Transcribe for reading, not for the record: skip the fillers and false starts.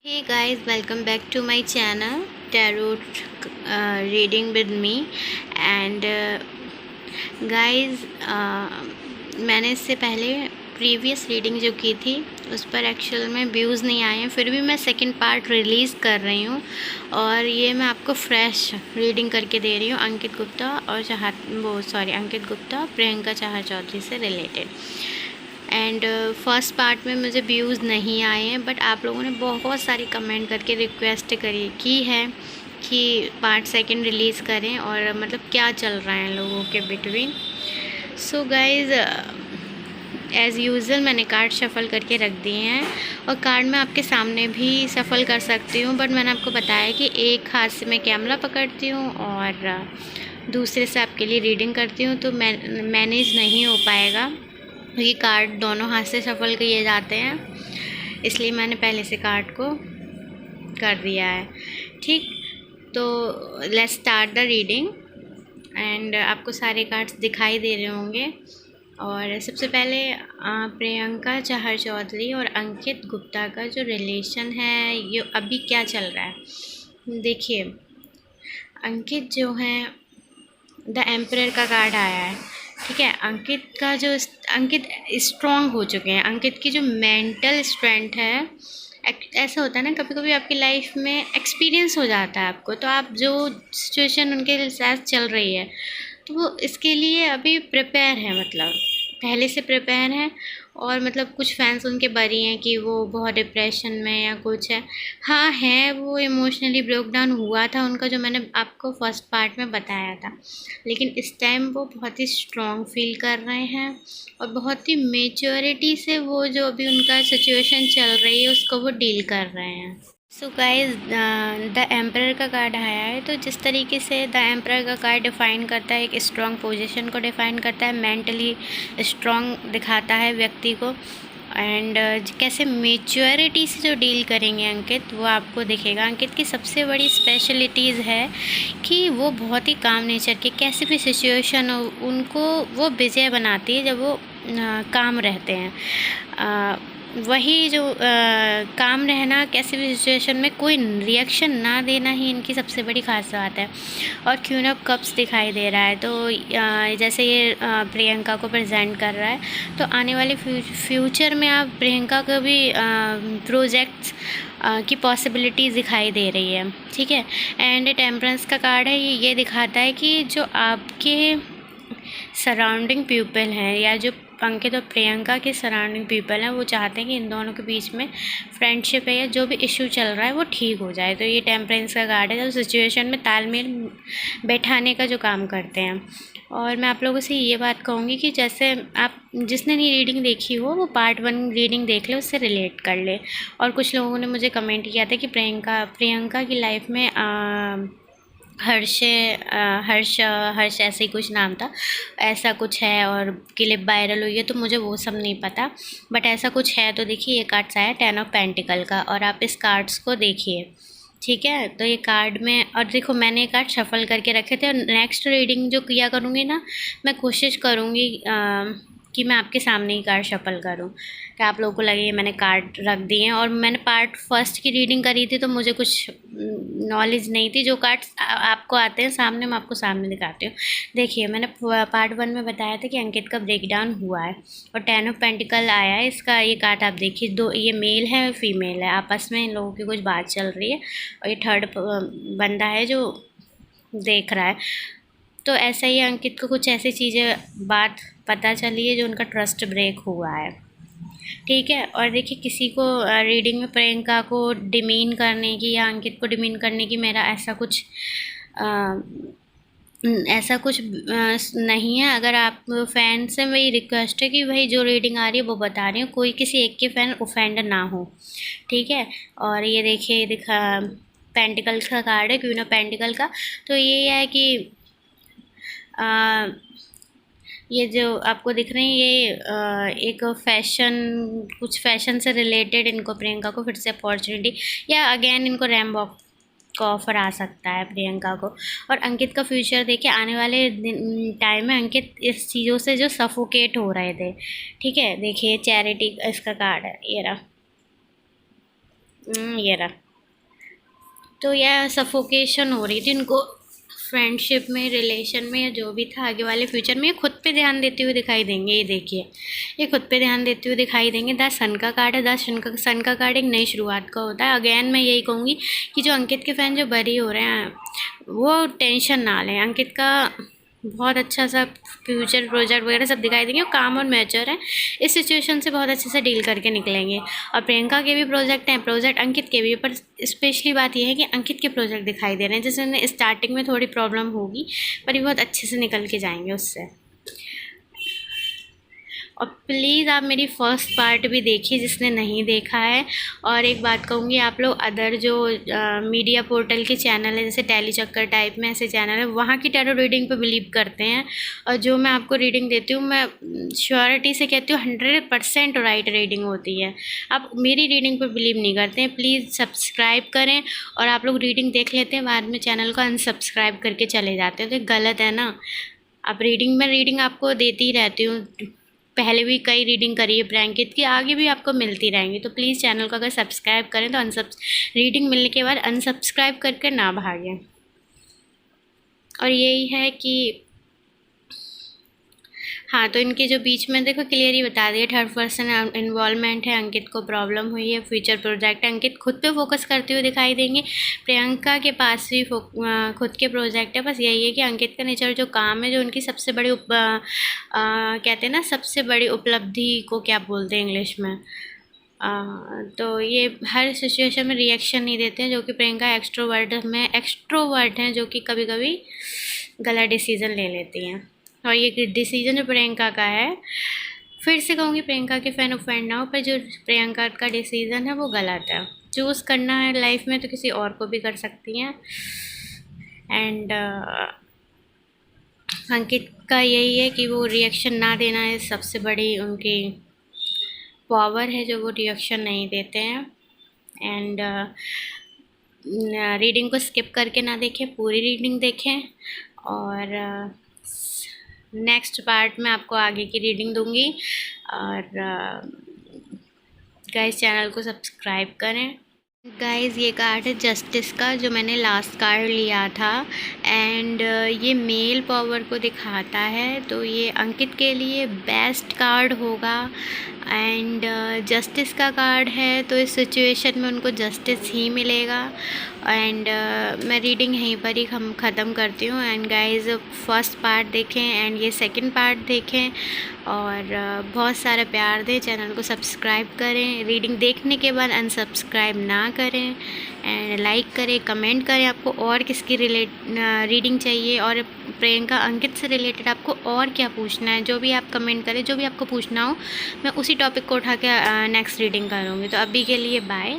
Hey guys, welcome back to my channel Tarot Reading with me and guys मैंने इससे पहले previous reading जो की थी उस पर एक्चुअल में व्यूज़ नहीं आए हैं, फिर भी मैं सेकंड पार्ट रिलीज़ कर रही हूँ और ये मैं आपको फ्रेश रीडिंग करके दे रही हूँ अंकित गुप्ता और अंकित गुप्ता प्रियंका चाहर चौधरी से रिलेटेड। एंड फर्स्ट पार्ट में मुझे व्यूज़ नहीं आए हैं, बट आप लोगों ने बहुत सारी कमेंट करके रिक्वेस्ट की है कि पार्ट सेकंड रिलीज़ करें और मतलब क्या चल रहा है लोगों के between. So guys as usual मैंने कार्ड शफ़ल करके रख दिए हैं और कार्ड मैं आपके सामने भी सफ़ल कर सकती हूँ, बट मैंने आपको बताया कि एक हाथ से मैं कैमरा पकड़ती हूँ और दूसरे से आपके लिए रीडिंग करती हूँ, तो मैनेज नहीं हो पाएगा क्योंकि कार्ड दोनों हाथ से शफ़ल किए जाते हैं, इसलिए मैंने पहले से कार्ड को कर दिया है। ठीक, तो let's start the reading and आपको सारे कार्ड्स दिखाई दे रहे होंगे। और सबसे पहले प्रियंका चाहर चौधरी और अंकित गुप्ता का जो रिलेशन है ये अभी क्या चल रहा है। देखिए, अंकित जो है द एम्परर का कार्ड आया है। ठीक है, अंकित स्ट्रॉन्ग हो चुके हैं। अंकित की जो मेंटल स्ट्रेंथ है, ऐसा होता है ना कभी कभी आपकी लाइफ में एक्सपीरियंस हो जाता है आपको, तो आप जो सिचुएशन उनके साथ चल रही है तो वो इसके लिए अभी प्रिपेयर है, मतलब पहले से प्रिपेयर हैं। और मतलब कुछ फैंस उनके बरी हैं कि वो बहुत डिप्रेशन में या कुछ है। हाँ है, वो इमोशनली ब्रेक डाउन हुआ था उनका, जो मैंने आपको फर्स्ट पार्ट में बताया था, लेकिन इस टाइम वो बहुत ही स्ट्रॉन्ग फील कर रहे हैं और बहुत ही मेच्योरिटी से वो जो अभी उनका सिचुएशन चल रही है उसको वो डील कर रहे हैं। सो गाइज द एम्परर का कार्ड आया है, तो जिस तरीके से द एम्परर का कार्ड डिफ़ाइन करता है, एक स्ट्रॉन्ग पोजीशन को डिफ़ाइन करता है, मेंटली स्ट्रॉन्ग दिखाता है व्यक्ति को। एंड कैसे मेच्योरिटी से जो डील करेंगे अंकित, वो आपको दिखेगा। अंकित की सबसे बड़ी स्पेशलिटीज़ है कि वो बहुत ही काम नेचर के, कैसी भी सिचुएशन हो उनको वो विजय बनाती है जब वो काम रहते हैं। वही जो काम रहना, कैसी भी सिचुएशन में कोई रिएक्शन ना देना ही इनकी सबसे बड़ी खास बात है। और क्वीन ऑफ कप्स दिखाई दे रहा है, तो जैसे ये प्रियंका को प्रेजेंट कर रहा है, तो आने वाले फ्यूचर में आप प्रियंका को भी प्रोजेक्ट्स की पॉसिबिलिटीज़ दिखाई दे रही है। ठीक है, एंड टेम्परेंस का कार्ड है, ये दिखाता है कि जो आपके सराउंडिंग पीपल हैं या जो अंकित और प्रियंका के सराउंडिंग पीपल हैं, वो चाहते हैं कि इन दोनों के बीच में फ्रेंडशिप है या जो भी इशू चल रहा है वो ठीक हो जाए। तो ये टेम्परेंस का कार्ड है, जो सिचुएशन में तालमेल बैठाने का जो काम करते हैं। और मैं आप लोगों से ये बात कहूँगी कि जैसे आप जिसने नहीं रीडिंग देखी हो वो पार्ट 1 रीडिंग देख ले, उससे रिलेट कर ले। और कुछ लोगों ने मुझे कमेंट किया था कि प्रियंका की लाइफ में हर्ष ऐसे ही कुछ नाम था, ऐसा कुछ है और क्लिप वायरल हुई है, तो मुझे वो सब नहीं पता, बट ऐसा कुछ है। तो देखिए, ये कार्ड्स आया 10 ऑफ पेंटिकल का और आप इस कार्ड्स को देखिए। ठीक है, तो ये कार्ड में, और देखो मैंने ये कार्ड शफल करके रखे थे और नेक्स्ट रीडिंग जो किया करूँगी ना, मैं कोशिश करूँगी कि मैं आपके सामने ही कार्ड शफल करूँ, कि आप लोगों को लगे ये मैंने कार्ड रख दिए हैं। और मैंने पार्ट फर्स्ट की रीडिंग करी थी तो मुझे कुछ नॉलेज नहीं थी, जो कार्ड्स आपको आते हैं सामने मैं आपको सामने दिखाती हूँ। देखिए, मैंने पार्ट 1 में बताया था कि अंकित का ब्रेकडाउन हुआ है और 10 ऑफ पेंटिकल आया है। इसका ये कार्ड आप देखिए, दो ये मेल है और फीमेल है, आपस में इन लोगों की कुछ बात चल रही है और ये थर्ड बंदा है जो देख रहा है। तो ऐसा ही अंकित को कुछ ऐसी चीज़ें बात पता चली है जो उनका ट्रस्ट ब्रेक हुआ है। ठीक है, और देखिए, किसी को रीडिंग में प्रियंका को डिमीन करने की या अंकित को डिमीन करने की मेरा ऐसा कुछ नहीं है। अगर आप फ़ैन से मेरी रिक्वेस्ट है कि भाई जो रीडिंग आ रही है वो बता रही हूँ, कोई किसी एक के फ़ैन ऑफेंड ना हो। ठीक है, और ये देखिए पेंटिकल्स का कार्ड है, क्वीन ऑफ पेंटिकल का। तो ये है कि ये जो आपको दिख रहे हैं ये एक कुछ फैशन से रिलेटेड इनको प्रियंका को फिर से अपॉर्चुनिटी या अगेन इनको रैम्बॉक का ऑफ़र आ सकता है प्रियंका को। और अंकित का फ्यूचर देखिए, आने वाले टाइम में अंकित इस चीज़ों से जो सफोकेट हो रहे थे। ठीक है, देखिए चैरिटी इसका कार्ड है, ये रहा। ये रहा। तो यह सफोकेशन हो रही थी इनको फ्रेंडशिप में, रिलेशन में, या जो भी था आगे वाले फ्यूचर में। ये खुद पे ध्यान देते हुए दिखाई देंगे, ये देखिए, ये खुद पे ध्यान देते हुए दिखाई देंगे। 10 सन का कार्ड है, 10 सन का कार्ड एक नई शुरुआत का होता है। अगेन मैं यही कहूँगी कि जो अंकित के फ़ैन जो बरी हो रहे हैं वो टेंशन ना लें। अंकित का बहुत अच्छा सा फ्यूचर प्रोजेक्ट वगैरह सब दिखाई देंगे, और काम और मैच्योर है, इस सिचुएशन से बहुत अच्छे से डील करके निकलेंगे। और प्रियंका के भी प्रोजेक्ट हैं, प्रोजेक्ट अंकित के भी, पर स्पेशली बात यह है कि अंकित के प्रोजेक्ट दिखाई दे रहे हैं। जैसे उन्हें स्टार्टिंग में थोड़ी प्रॉब्लम होगी, पर ये बहुत अच्छे से निकल के जाएंगे उससे। और प्लीज़ आप मेरी फ़र्स्ट पार्ट भी देखिए जिसने नहीं देखा है। और एक बात कहूँगी, आप लोग अदर जो मीडिया पोर्टल के चैनल है, जैसे टैली चक्कर टाइप में ऐसे चैनल है, वहाँ की टैरो रीडिंग पे बिलीव करते हैं। और जो मैं आपको रीडिंग देती हूँ, मैं श्योरिटी से कहती हूँ 100% राइट रीडिंग होती है। आप मेरी रीडिंग पर बिलीव नहीं करते हैं, प्लीज़ सब्सक्राइब करें। और आप लोग रीडिंग देख लेते हैं, बाद में चैनल को अनसब्सक्राइब करके चले जाते हैं, तो ये गलत है ना। आप रीडिंग आपको देती ही रहती हूँ, पहले भी कई रीडिंग करी है ब्लैंकेट की, आगे भी आपको मिलती रहेंगी। तो प्लीज़ चैनल को अगर सब्सक्राइब करें तो रीडिंग मिलने के बाद अनसब्सक्राइब करके ना भागें। और यही है कि हाँ, तो इनके जो बीच में देखो क्लियर ही बता दिया, 3rd पर्सन इन्वॉल्वमेंट है, अंकित को प्रॉब्लम हुई है, फ्यूचर प्रोजेक्ट है, अंकित खुद पे फोकस करते हुए दिखाई देंगे। प्रियंका के पास भी खुद के प्रोजेक्ट है। बस यही है कि अंकित का नेचर जो काम है, जो उनकी सबसे बड़ी कहते हैं ना, सबसे बड़ी उपलब्धि को क्या बोलते हैं इंग्लिश में, तो ये हर सिचुएशन में रिएक्शन नहीं देते हैं, जो कि प्रियंका एक्सट्रोवर्ट हैं, जो कि कभी कभी गलत डिसीज़न ले लेती हैं। और ये डिसीजन जो प्रियंका का है, फिर से कहूँगी प्रियंका के फ़ैन ऑफेंड ना हो, पर जो प्रियंका का डिसीज़न है वो गलत है। चूज़ करना है लाइफ में तो किसी और को भी कर सकती हैं। एंड अंकित का यही है कि वो रिएक्शन ना देना है, सबसे बड़ी उनकी पावर है, जो वो रिएक्शन नहीं देते हैं। एंड रीडिंग को स्किप करके ना देखें, पूरी रीडिंग देखें। और नेक्स्ट पार्ट में आपको आगे की रीडिंग दूंगी। और गाइस चैनल को सब्सक्राइब करें। गाइस ये कार्ड है जस्टिस का, जो मैंने लास्ट कार्ड लिया था। एंड ये मेल पावर को दिखाता है, तो ये अंकित के लिए बेस्ट कार्ड होगा। एंड जस्टिस का कार्ड है, तो इस सिचुएशन में उनको जस्टिस ही मिलेगा। एंड मैं रीडिंग यहीं पर ही ख़त्म करती हूँ। एंड गाइस फर्स्ट पार्ट देखें एंड ये सेकंड पार्ट देखें, और बहुत सारा प्यार दें, चैनल को सब्सक्राइब करें, रीडिंग देखने के बाद अनसब्सक्राइब ना करें। एंड लाइक करें, कमेंट करें आपको और किसकी रीडिंग चाहिए, और प्रियंका अंकित से रिलेटेड आपको और क्या पूछना है, जो भी आप कमेंट करें, जो भी आपको पूछना हो, मैं उसी टॉपिक को उठा के नेक्स्ट रीडिंग करूँगी। तो अभी के लिए बाय।